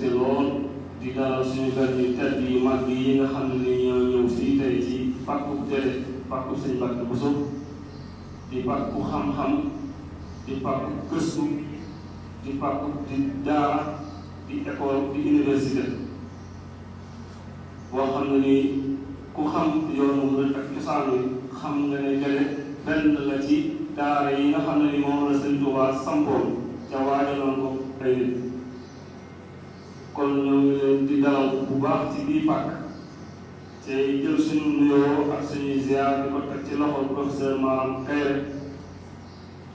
mbégte lool di dalal suñu gan yu tedd yu mag yi nga xam ne ni ñoo ñëw fii tey ci pàkku télé pàkku Sëñ Mbàkke Buso di pàkku xam-xam di pàkku gëstu di pàkku di daara di école di université boo xam ne ni ku xam yoonu murid ak cosaan yi xam nga ne gële benn la ci daara yi nga xam ne ni moom la Sëñ Tuubaa sampoon ca waajaloon ko ay nit kon ñoo ngi leen di dalal bu baax ci biir pàkk te jël suñu nuyoo ak suñuy ziar di ko teg ci loxo professeur Maram Kayre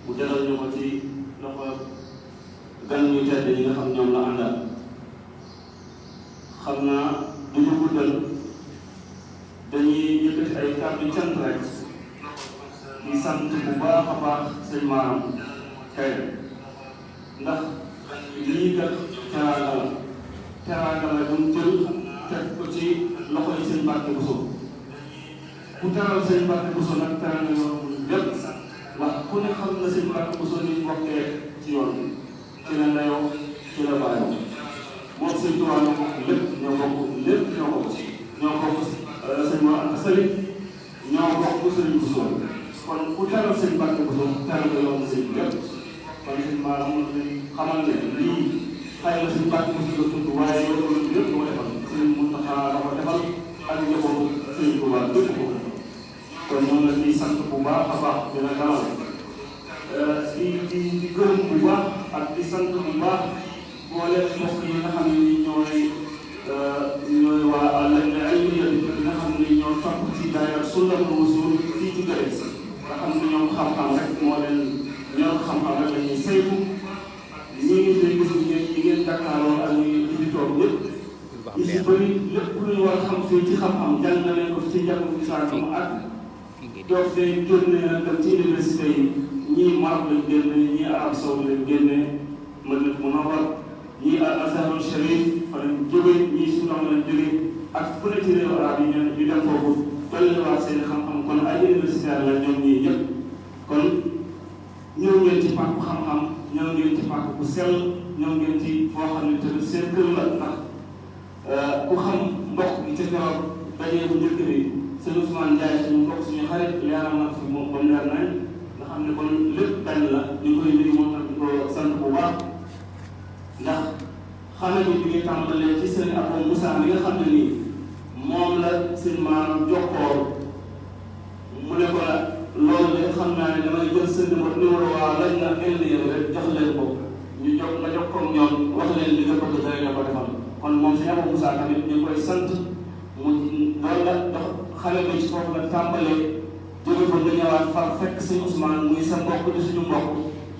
mu dalal ñu ko ci loxo gan ñu tedd yi nga xam ñoom la àndal xam naa du ñu guddal dañuy yëkkati ay kàddu cant rek di sant bu baax a baax sëñ Maram Kayre ndax lii kat teraanga la ñu jël teg ko ci loxo yi Sëñ Mbàkke Buso ku teral Sëñ Mbàkke Buso nag teral nga yoon lépp ndax ku ne xam na Sëñ Mbàkke Buso ni bokkee ci yoon bi ci la ndeyoo ci la baayoo moom Sëñ Tuubaa ñoo bokk lépp ñoo bokk lépp ñoo bokk Sëñ Mor Anta Sali ñoo bokk Sëñ Buso kon ku teral Sëñ Mbàkke Buso teral nga yoon sëñ lépp kon Sëñ Maram xamal ne lii xëy na Sëñ Mbàkke Buso la tudd waaye loolu lépp moo defal Sëñ Muntaxa la ko defal ak njabootu Sëñ Tuubaa lépp ko kon ñoo ngi leen di sant bu baax a baax dina dalal di gërëm bu baax ak di sant bu baax boole mbokk yi nga xam ne ñooy waa Lajna Ilmiya bi nga xam ne ñoo topp ci daayira Sunnatul Wusul fii ci Gare nga xam ne ñoom xam-xam rek moo leen ñor xam-xam rek la ñuy saytu ñi ngi fi gis ñi ngeen jàkkaarloo ak ñi fi toog ñëpp ñi si bëri lépp lu ñu war a xam fii ci xam-xam jàng na leen ko ci njàngum islam mu ak doog fee génne nag dem ci université yi ñii Maroc lañ génne ñii Arab Saoudi lañ génne Madinatu Munawwara ñii al Azharul Sharif fa lañ jóge ñii Soudan lañ jóge ak fu ne ci réew arab yi ñu dem foofu dolliwaat seen xam-xam kon ay universitaire la ñoom ñii ñëpp kon ñëw ngeen ci pàkku xam-xam ñëw ngeen ci pàkk bu sell ñëw ngeen ci foo xam ne tamit seen kër la ndax ku xam mbokk gi ca keroog dajee bu njëkk bi sëñ Ousmane Ndiaye suñu mbokk suñu xarit leeral na fi moom ba mu leer nañ nga xam ne kon lépp benn la ñu koy nuyu moom tam di ko sant bu baax ndax xame ni bi ngi tàmbalee ci sëñ Abou Moussa mi nga xam ne nii moom la sëñ Maram jokkoor mu ne ko la loolu de xam naa ne damay jël sa numéro waa Lajna Ilmiya rek jox leen ko ñu jox nga jox ko ñoom wax leen li nga bëgg dara nga ko defal kon moom si Abou Moussa tamit ñu koy sant mu loolu la dox xale bi ci foofu la tàmbalee jóge ko nga ñëwaat far fekk sëñ Ousmane muy sa mbokk di suñu mbokk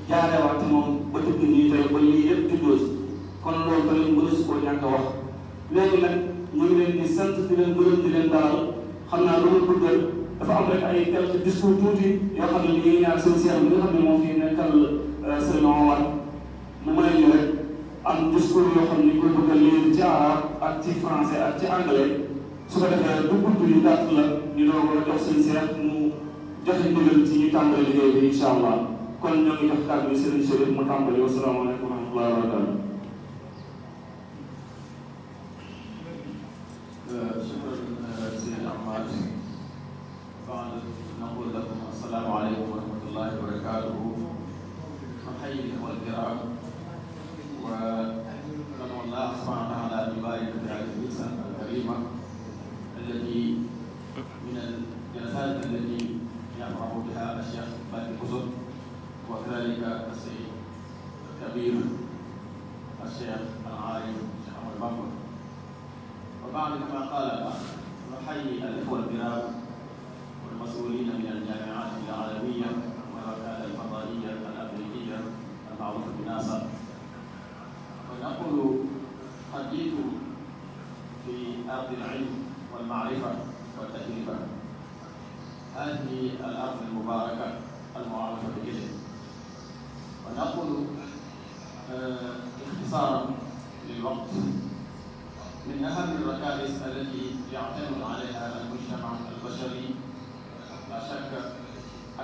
jaarewaat moom ba tëgg nii tey ba lii yëpp juddoo si kon loolu tamit mënu si koo ñàkk a wax léegi nag ñu ngi leen di sant di leen gërëm di leen dalal xam naa lu mu bëggal dafa am rek ay quelques discours tuuti yoo xam ne ñu ngi ñaar seen seex bi nga xam ne moom fii nekkal sëñ Omar mu may ñu rek am discours yoo xam ne ñu koy bëgg a lire ci arabe ak ci français ak ci anglais su ko defee du gudd yu gàtt la ñu doog a jox seen seex mu joxe ndigal ci ñu tàmbali liggéey bi incha allah kon ñoo ngi jox kàddu bi Serigne Chérif mu tàmbali wa salaamaaleykum wa rahmatullahi wa barakatuh. نقول لكم السلام عليكم ورحمة الله وبركاته. نحيي الإخوة الكرام وندعو الله سبحانه وتعالى أن يبارك في هذه الجلسة الكريمة التي من الجلسات التي يفرح بها الشيخ باقي القصر وكذلك السيد الكبير الشيخ العارف الشيخ أحمد بكر. وبعد كما قال نحيي الإخوة الكرام والمسؤولين من الجامعات العالمية والوكالة الفضائية الأمريكية المعروفة بناسا ونقول قد جئتم في أرض العلم والمعرفة والتجربة. هذه الأرض المباركة المعروفة بكده. ونقول اختصارا للوقت من أهم الركائز التي يعتمد عليها المجتمع البشري لا شك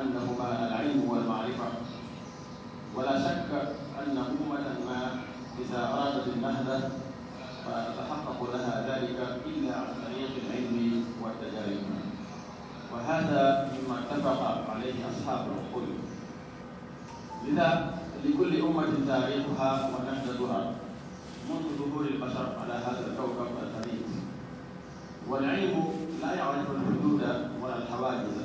أنهما العلم والمعرفة، ولا شك أن أمة ما إذا أرادت النهضة وتتحقق لها ذلك إلا عن طريق العلم والتجارب، وهذا مما اتفق عليه أصحاب العقول. لذا لكل أمة تاريخها ونهجتها منذ ظهور البشر على هذا الكوكب الفريد، والعلم لا يعرف الحدود ولا الحواجز.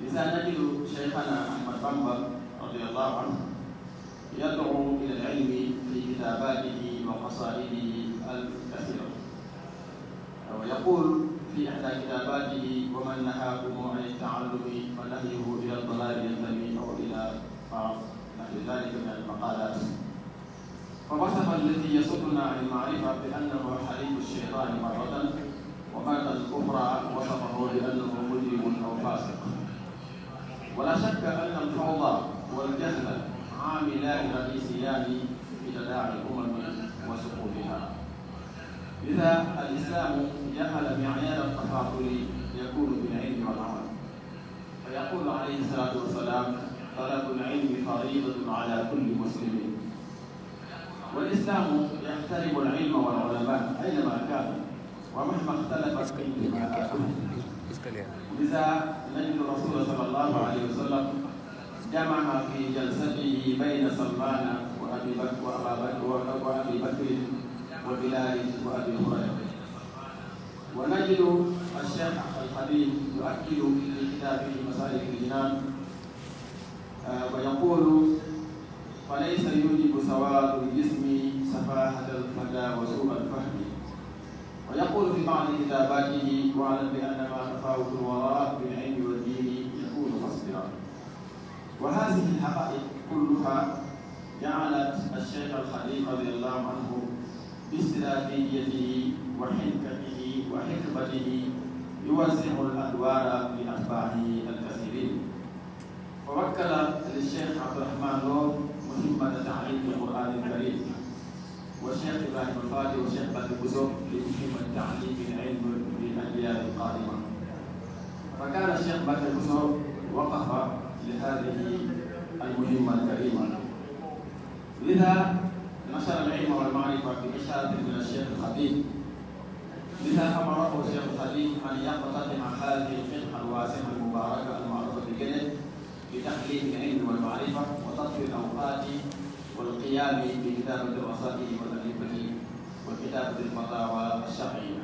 لذا نجد شيخنا أحمد بامبا رضي الله عنه يدعو إلى العلم في كتاباته وقصائده الكثيرة، ويقول في إحدى كتاباته: ومن نهاكم عن التعلم فنهيه إلى الضلال ينتمي، أو إلى نحو ذلك من المقالات. فوصف الذي يصدنا عن المعرفة بأنه حليف الشيطان مرة، ومرة أخرى وصفه بأنه مجرم أو فاسق. ولا شك أن الفوضى والجهل عاملان رئيسيان في تداعي الأمم وسقوطها. لذا الإسلام جعل معيار التفاضل يكون بالعلم والعمل، فيقول عليه الصلاة والسلام: طلب العلم فريضة على كل مسلم. والإسلام يحترم العلم والعلماء أينما كانوا ومهما اختلفت انتماءاتهم. لذا نجد الرسول صلى الله عليه وسلم جمع في جلسته بين سلمان وأبي بكر وبلال وأبي هريرة. ونجد الشيخ الحبيب يؤكد في كتابه مسالك الجنان ويقول: فليس يوجب سواد الجسم سفاهة الفتى وسوء الفهم. ويقول في بعض كتاباته: واعلم بأن ما تفاوت الوراء بالعلم والدين يكون مصدرا. وهذه الحقائق كلها جعلت الشيخ الخليل رضي الله عنه باستراتيجيته وحنكته وحكمته يوزع الأدوار لأتباعه الكثيرين. فوكل للشيخ عبد الرحمن نور مهمة تعليم القرآن الكريم، والشيخ إبراهيم الفاتح والشيخ بدر بوزو لمهمة تعليم العلم للأجيال القادمة. فكان الشيخ بدر بوزو وقف لهذه المهمة الكريمة. لذا نشر العلم والمعرفة بإشارة من الشيخ الخطيب. لذا أمره الشيخ الخطيب أن يقتطع هذه الفتحة الواسعة المباركة المعروفة بجنة لتحليل العلم والمعرفة وتطوير الأوقات والقيام بكتابة الرسائل والألفة وكتابة الفتاوى الشرعية.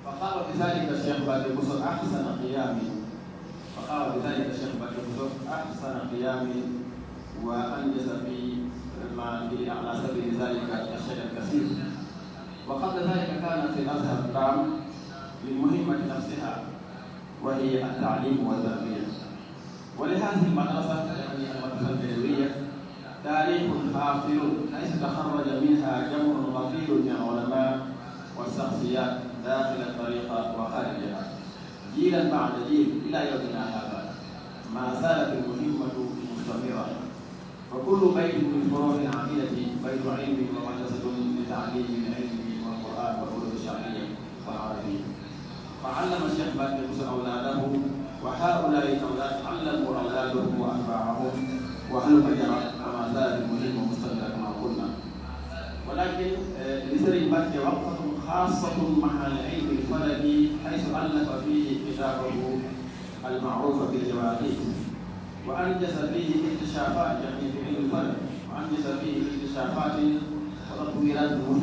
فقام بذلك الشيخ بدر بوزو أحسن قيام وأنجز على سبيل ذلك الشيء الكثير. وقبل ذلك كانت في الأزهر العام للمهمة نفسها وهي التعليم والتربية. ولهذه المدرسة المدرسة البدوية تاريخ حافل، حيث تخرج منها جمع غفير من العلماء والشخصيات داخل الطريقة وخارجها، جيلا بعد جيل إلى يومنا هذا. ما زالت المهمة مستمرة، وكل بيت من فروع العقيدة بيت علم ومدرسة لتعليم العلم والقرآن والعلوم الشرعية والعربية. فعلم الشيخ بدر بوزو أولاده، وهؤلاء الأولاد علموا أولادهم وأتباعهم، وهلم جرى، وما زالت المهمة مستمرة كما قلنا. ولكن لسيد بدر وقفة خاصة مع العلم الفلكي، حيث ألف فيه كتابه المعروف بالجواهر، وأنجز فيه اكتشافات في علم الفلك، وأنجز فيه اكتشافات وتطويرات